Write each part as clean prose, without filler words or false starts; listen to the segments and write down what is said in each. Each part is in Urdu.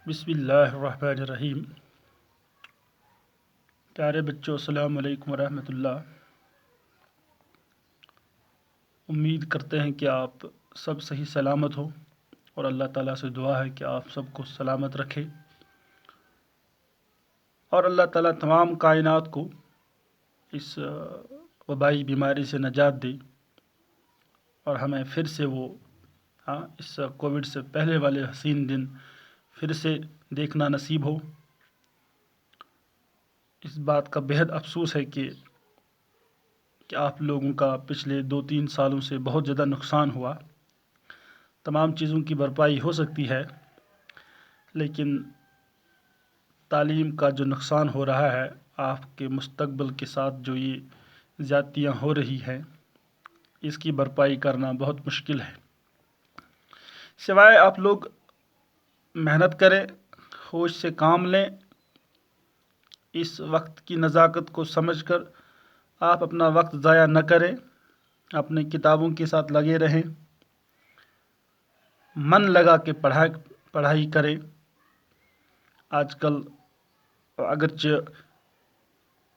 بسم اللہ الرحمن الرحیم۔ پیارے بچوں، السلام علیکم ورحمۃ اللہ۔ امید کرتے ہیں کہ آپ سب صحیح سلامت ہو اور اللہ تعالیٰ سے دعا ہے کہ آپ سب کو سلامت رکھے اور اللہ تعالیٰ تمام کائنات کو اس وبائی بیماری سے نجات دے اور ہمیں پھر سے وہ اس کووڈ سے پہلے والے حسین دن پھر سے دیکھنا نصیب ہو۔ اس بات کا بہت افسوس ہے کہ آپ لوگوں کا پچھلے 2-3 سالوں سے بہت زیادہ نقصان ہوا۔ تمام چیزوں کی بھرپائی ہو سکتی ہے، لیکن تعلیم کا جو نقصان ہو رہا ہے، آپ کے مستقبل کے ساتھ جو یہ زیادتیاں ہو رہی ہیں، اس کی بھرپائی کرنا بہت مشکل ہے۔ سوائے آپ لوگ محنت کریں، ہوش سے کام لیں، اس وقت کی نزاکت کو سمجھ کر آپ اپنا وقت ضائع نہ کریں، اپنے کتابوں کے ساتھ لگے رہیں، من لگا کے پڑھائی کریں۔ آج کل اگرچہ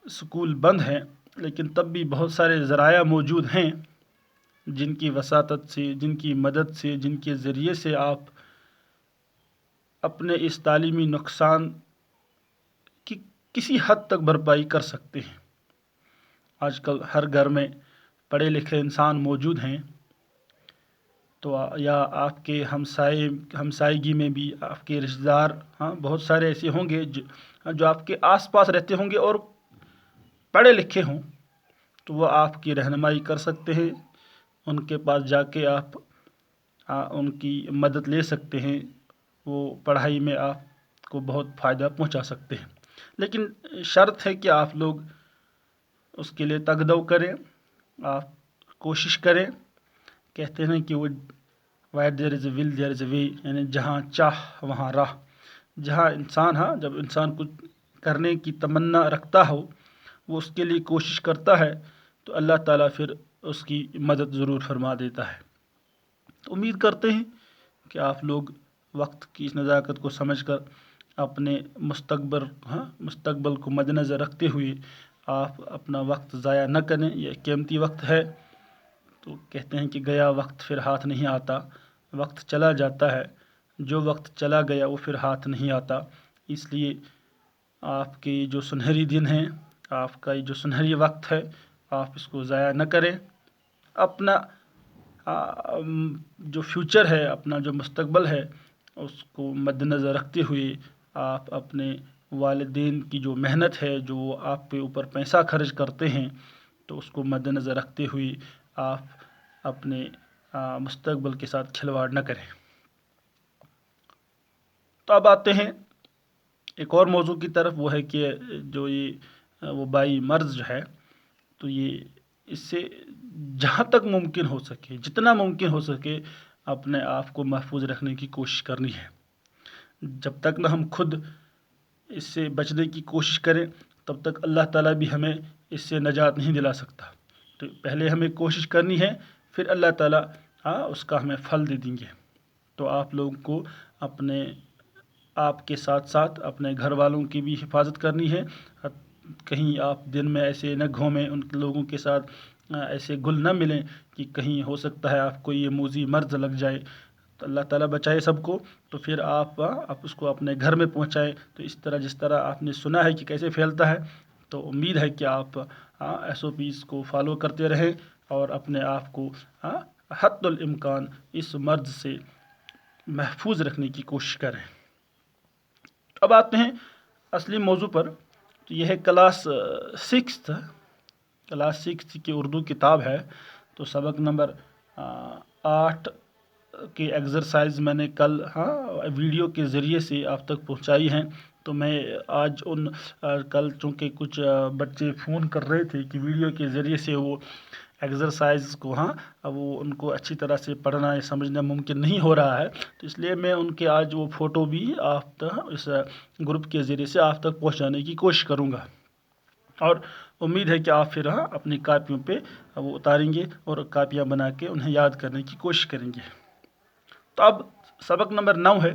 اسکول بند ہیں، لیکن تب بھی بہت سارے ذرائع موجود ہیں جن کی وساطت سے، جن کی مدد سے، جن کے ذریعے سے آپ اپنے اس تعلیمی نقصان کی کسی حد تک بھرپائی کر سکتے ہیں۔ آج کل ہر گھر میں پڑھے لکھے انسان موجود ہیں، تو یا آپ کے ہمسائیگی میں بھی آپ کے رشتہ دار بہت سارے ایسے ہوں گے جو آپ کے آس پاس رہتے ہوں گے اور پڑھے لکھے ہوں، تو وہ آپ کی رہنمائی کر سکتے ہیں۔ ان کے پاس جا کے آپ ان کی مدد لے سکتے ہیں، وہ پڑھائی میں آپ کو بہت فائدہ پہنچا سکتے ہیں۔ لیکن شرط ہے کہ آپ لوگ اس کے لیے تگدو کریں، آپ کوشش کریں۔ کہتے ہیں کہ وہ where there is a will there is a way، یعنی جہاں چاہ وہاں راہ۔ جہاں انسان جب انسان کچھ کرنے کی تمنا رکھتا ہو، وہ اس کے لیے کوشش کرتا ہے، تو اللہ تعالیٰ پھر اس کی مدد ضرور فرما دیتا ہے۔ تو امید کرتے ہیں کہ آپ لوگ وقت کی اس نزاکت کو سمجھ کر اپنے مستقبل کو مد نظر رکھتے ہوئے آپ اپنا وقت ضائع نہ کریں۔ یہ قیمتی وقت ہے، تو کہتے ہیں کہ گیا وقت پھر ہاتھ نہیں آتا، وقت چلا جاتا ہے، جو وقت چلا گیا وہ پھر ہاتھ نہیں آتا۔ اس لیے آپ کے جو سنہری دن ہیں، آپ کا یہ جو سنہری وقت ہے، آپ اس کو ضائع نہ کریں۔ اپنا جو فیوچر ہے، اپنا جو مستقبل ہے، اس کو مد نظر رکھتے ہوئے آپ اپنے والدین کی جو محنت ہے، جو وہ آپ کے اوپر پیسہ خرچ کرتے ہیں، تو اس کو مد نظر رکھتے ہوئے آپ اپنے مستقبل کے ساتھ کھلواڑ نہ کریں۔ تو اب آتے ہیں ایک اور موضوع کی طرف، وہ ہے کہ جو یہ وبائی مرض جو ہے، تو یہ اس سے جہاں تک ممکن ہو سکے، جتنا ممکن ہو سکے، اپنے آپ کو محفوظ رکھنے کی کوشش کرنی ہے۔ جب تک نہ ہم خود اس سے بچنے کی کوشش کریں، تب تک اللہ تعالیٰ بھی ہمیں اس سے نجات نہیں دلا سکتا۔ تو پہلے ہمیں کوشش کرنی ہے، پھر اللہ تعالیٰ اس کا ہمیں پھل دے دیں گے۔ تو آپ لوگوں کو آپ کے ساتھ ساتھ اپنے گھر والوں کی بھی حفاظت کرنی ہے۔ کہیں آپ دن میں ایسے نہ گھومیں، ان لوگوں کے ساتھ ایسے گل نہ ملیں کہ کہیں ہو سکتا ہے آپ کو یہ موذی مرض لگ جائے۔ تو اللہ تعالیٰ بچائے سب کو، تو پھر آپ اس کو اپنے گھر میں پہنچائیں۔ تو اس طرح جس طرح آپ نے سنا ہے کہ کیسے پھیلتا ہے، تو امید ہے کہ آپ SOPs کو فالو کرتے رہیں اور اپنے آپ کو حد الامکان اس مرض سے محفوظ رکھنے کی کوشش کریں۔ اب آتے ہیں اصلی موضوع پر۔ تو یہ ہے کلاس 6 کی اردو کتاب ہے۔ تو سبق نمبر 8 کے ایکسرسائز میں نے کل ویڈیو کے ذریعے سے آپ تک پہنچائی ہیں۔ تو میں آج کل چونکہ کچھ بچے فون کر رہے تھے کہ ویڈیو کے ذریعے سے وہ ایکسرسائز کو وہ ان کو اچھی طرح سے پڑھنا یا سمجھنا ممکن نہیں ہو رہا ہے، تو اس لیے میں ان کے آج وہ فوٹو بھی آپ تک اس گروپ کے ذریعے سے آپ تک پہنچانے کی کوشش کروں گا، اور امید ہے کہ آپ پھر اپنی کاپیوں پہ وہ اتاریں گے اور کاپیاں بنا کے انہیں یاد کرنے کی کوشش کریں گے۔ تو اب سبق نمبر 9 ہے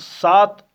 7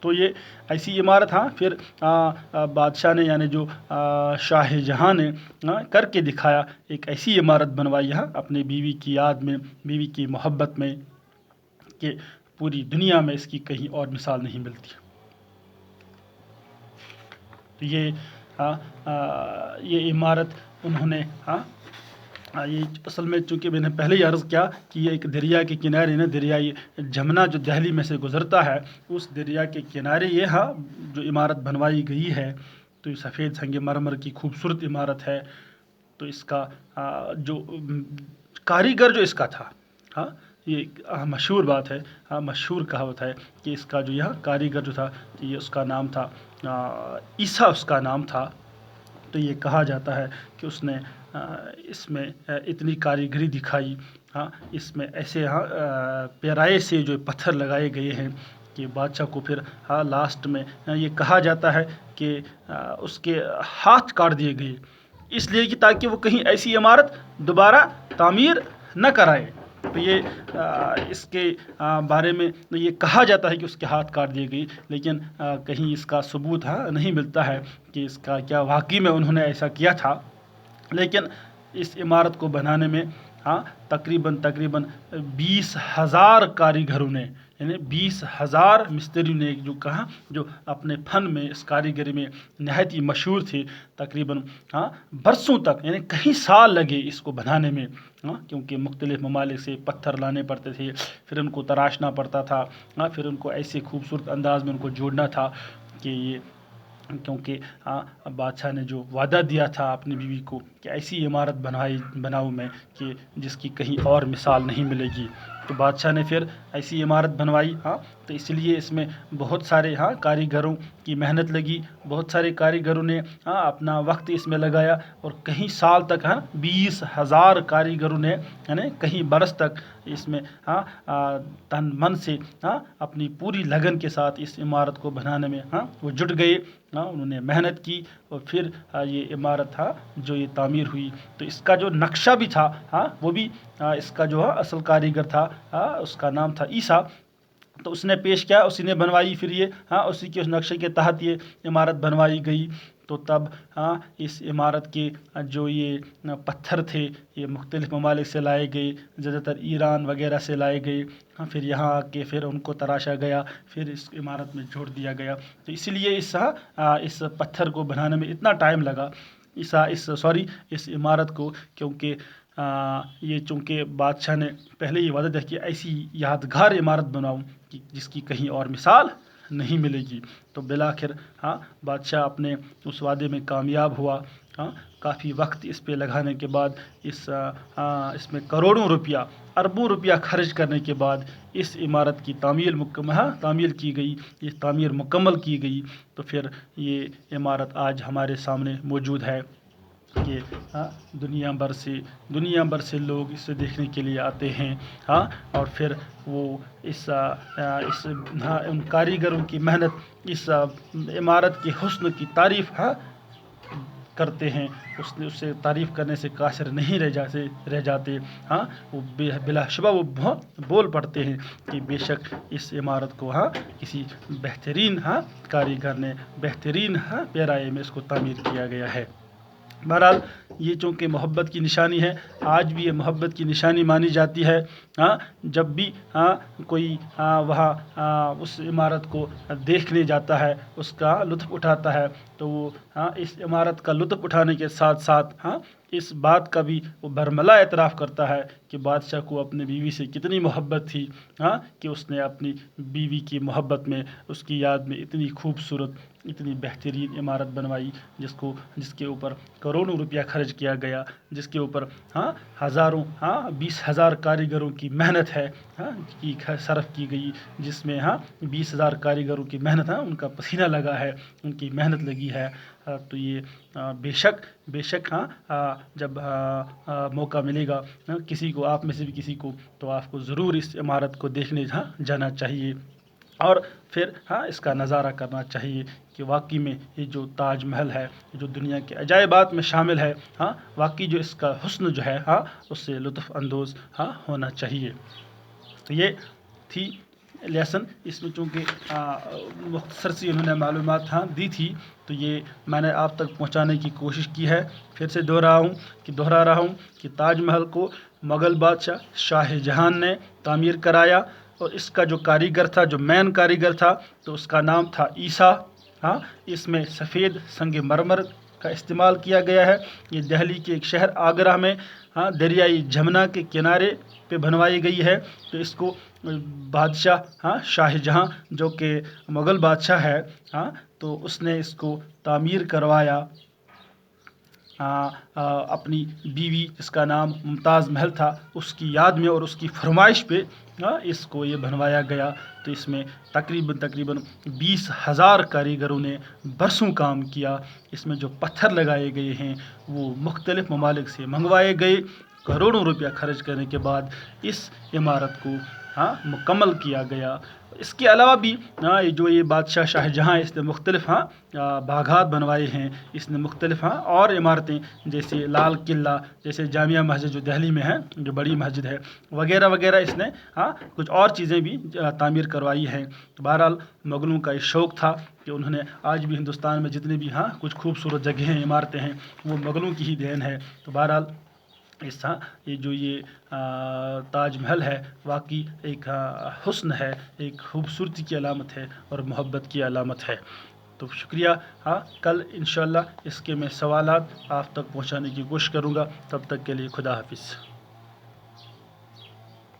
تو یہ ایسی عمارت پھر بادشاہ نے یعنی جو شاہ جہاں نے کر کے دکھایا، ایک ایسی عمارت بنوائی اپنے بیوی کی یاد میں، بیوی کی محبت میں، کہ پوری دنیا میں اس کی کہیں اور مثال نہیں ملتی۔ تو یہ عمارت انہوں نے یہ اصل میں، چونکہ میں نے پہلے ہی عرض کیا کہ یہ ایک دریا کے کنارے دریائے جمنا جو دہلی میں سے گزرتا ہے، اس دریا کے کنارے یہ جو عمارت بنوائی گئی ہے۔ تو یہ سفید سنگ مرمر کی خوبصورت عمارت ہے۔ تو اس کا جو کاریگر جو اس کا تھا، یہ مشہور بات ہے، مشہور کہاوت ہے کہ اس کا جو کاریگر جو تھا، یہ اس کا نام تھا عیسیٰ، اس کا نام تھا۔ تو یہ کہا جاتا ہے کہ اس نے اس میں اتنی کاریگری دکھائی، اس میں ایسے پیرائے سے جو پتھر لگائے گئے ہیں کہ بادشاہ کو پھر لاسٹ میں یہ کہا جاتا ہے کہ اس کے ہاتھ کاٹ دیے گئے، اس لیے کہ تاکہ وہ کہیں ایسی عمارت دوبارہ تعمیر نہ کرائے۔ تو یہ اس کے بارے میں یہ کہا جاتا ہے کہ اس کے ہاتھ کاٹ دیے گئے، لیکن کہیں اس کا ثبوت نہیں ملتا ہے کہ اس کا کیا واقعی میں انہوں نے ایسا کیا تھا۔ لیکن اس عمارت کو بنانے میں تقریباً 20,000 کاریگروں نے، یعنی 20,000 مستری نے جو اپنے فن میں، اس کاریگری میں نہایت ہی مشہور تھے، تقریباً برسوں تک، یعنی کئی سال لگے اس کو بنانے میں، کیونکہ مختلف ممالک سے پتھر لانے پڑتے تھے، پھر ان کو تراشنا پڑتا تھا، پھر ان کو ایسے خوبصورت انداز میں ان کو جوڑنا تھا کہ یہ، کیونکہ بادشاہ نے جو وعدہ دیا تھا اپنی بیوی کو کہ ایسی عمارت بناؤں میں کہ جس کی کہیں اور مثال نہیں ملے گی۔ تو بادشاہ نے پھر ایسی عمارت بنوائی، تو اس لیے اس میں بہت سارے کاریگروں کی محنت لگی، بہت سارے کاریگروں نے اپنا وقت اس میں لگایا، اور کہیں سال تک 20,000 کاریگروں نے، یعنی کہیں برس تک اس میں تن من سے اپنی پوری لگن کے ساتھ اس عمارت کو بنانے میں وہ جٹ گئے، انہوں نے محنت کی، اور پھر یہ عمارت جو یہ تعمیر ہوئی۔ تو اس کا جو نقشہ بھی تھا، وہ بھی اس کا جو اصل کاریگر تھا، اس کا نام تھا عیسیٰ، تو اس نے پیش کیا، اسی نے بنوائی، پھر یہ اسی کے اس نقشے کے تحت یہ عمارت بنوائی گئی۔ تو تب اس عمارت کے جو یہ پتھر تھے، یہ مختلف ممالک سے لائے گئے، زیادہ تر ایران وغیرہ سے لائے گئے، پھر یہاں آ کے پھر ان کو تراشا گیا، پھر اس عمارت میں جوڑ دیا گیا۔ تو اسی لیے اس پتھر کو بنانے میں اتنا ٹائم لگا، اس عمارت کو، کیونکہ یہ چونکہ بادشاہ نے پہلے ہی وعدہ دیا کہ ایسی یادگار عمارت بناؤں کہ جس کی کہیں اور مثال نہیں ملے گی۔ تو بالآخر بادشاہ اپنے اس وعدے میں کامیاب ہوا۔ کافی وقت اس پہ لگانے کے بعد، اس میں کروڑوں روپیہ، اربوں روپیہ خرچ کرنے کے بعد اس عمارت کی تعمیر کی گئی، یہ تعمیر مکمل کی گئی۔ تو پھر یہ عمارت آج ہمارے سامنے موجود ہے کہ دنیا بھر سے لوگ اسے دیکھنے کے لیے آتے ہیں، اور پھر وہ ان کاریگروں کی محنت، اس عمارت کے حسن کی تعریف کرتے ہیں، اس سے تعریف کرنے سے قاصر نہیں رہ جاتے، وہ بلا شبہ وہ بول پڑتے ہیں کہ بے شک اس عمارت کو کسی بہترین کاریگر نے بہترین پیرائے میں اس کو تعمیر کیا گیا ہے۔ بہرحال یہ چونکہ محبت کی نشانی ہے، آج بھی یہ محبت کی نشانی مانی جاتی ہے۔ جب بھی کوئی وہاں اس عمارت کو دیکھنے جاتا ہے، اس کا لطف اٹھاتا ہے، تو وہ اس عمارت کا لطف اٹھانے کے ساتھ ساتھ اس بات کا بھی وہ برملا اعتراف کرتا ہے کہ بادشاہ کو اپنی بیوی سے کتنی محبت تھی، کہ اس نے اپنی بیوی کی محبت میں، اس کی یاد میں اتنی خوبصورت، اتنی بہترین عمارت بنوائی، جس کے اوپر کروڑوں روپیہ خرچ کیا گیا، جس کے اوپر ہزاروں 20,000 کاریگروں کی محنت ہے، صرف کی گئی، جس میں 20,000 کاریگروں کی محنت، ان کا پسینہ لگا ہے، ان کی محنت لگی ہے۔ تو یہ بے شک جب موقع ملے گا کسی کو، آپ میں سے بھی کسی کو، تو آپ کو ضرور اس عمارت کو دیکھنے جانا چاہیے، اور پھر اس کا نظارہ کرنا چاہیے کہ واقعی میں یہ جو تاج محل ہے، جو دنیا کے عجائبات میں شامل ہے، واقعی جو اس کا حسن جو ہے اس سے لطف اندوز ہونا چاہیے۔ تو یہ تھی لیسن اس میں چونکہ مختصر سی انہوں نے معلومات دی تھی، تو یہ میں نے آپ تک پہنچانے کی کوشش کی ہے۔ پھر سے دہرا رہا ہوں کہ تاج محل کو مغل بادشاہ شاہ جہاں نے تعمیر کرایا، اور اس کا جو کاریگر تھا، جو مین کاریگر تھا، تو اس کا نام تھا عیسیٰ۔ اس میں سفید سنگ مرمر کا استعمال کیا گیا ہے۔ یہ دہلی کے ایک شہر آگرہ میں دریائے جمنا کے کنارے پہ بنوائی گئی ہے۔ تو اس کو بادشاہ شاہ جہاں جو کہ مغل بادشاہ ہے، تو اس نے اس کو تعمیر کروایا اپنی بیوی جس کا نام ممتاز محل تھا اس کی یاد میں، اور اس کی فرمائش پہ اس کو یہ بنوایا گیا۔ تو اس میں تقریباً 20,000 کاریگروں نے برسوں کام کیا۔ اس میں جو پتھر لگائے گئے ہیں وہ مختلف ممالک سے منگوائے گئے۔ کروڑوں روپیہ خرچ کرنے کے بعد اس عمارت کو مکمل کیا گیا۔ اس کے علاوہ بھی جو یہ بادشاہ شاہ جہاں اس نے مختلف باغات بنوائے ہیں، اس نے مختلف اور عمارتیں جیسے لال قلعہ، جیسے جامعہ مسجد جو دہلی میں ہے، جو بڑی مسجد ہے، وغیرہ وغیرہ، اس نے کچھ اور چیزیں بھی تعمیر کروائی ہیں۔ تو بہرحال مغلوں کا یہ شوق تھا کہ انہوں نے آج بھی ہندوستان میں جتنے بھی کچھ خوبصورت جگہیں عمارتیں ہیں وہ مغلوں کی ہی دین ہے۔ تو بہرحال یہ تاج محل ہے واقعی ایک حسن ہے، ایک خوبصورتی کی علامت ہے اور محبت کی علامت ہے۔ تو شکریہ۔ کل انشاءاللہ اس کے میں سوالات آپ تک پہنچانے کی کوشش کروں گا۔ تب تک کے لیے خدا حافظ۔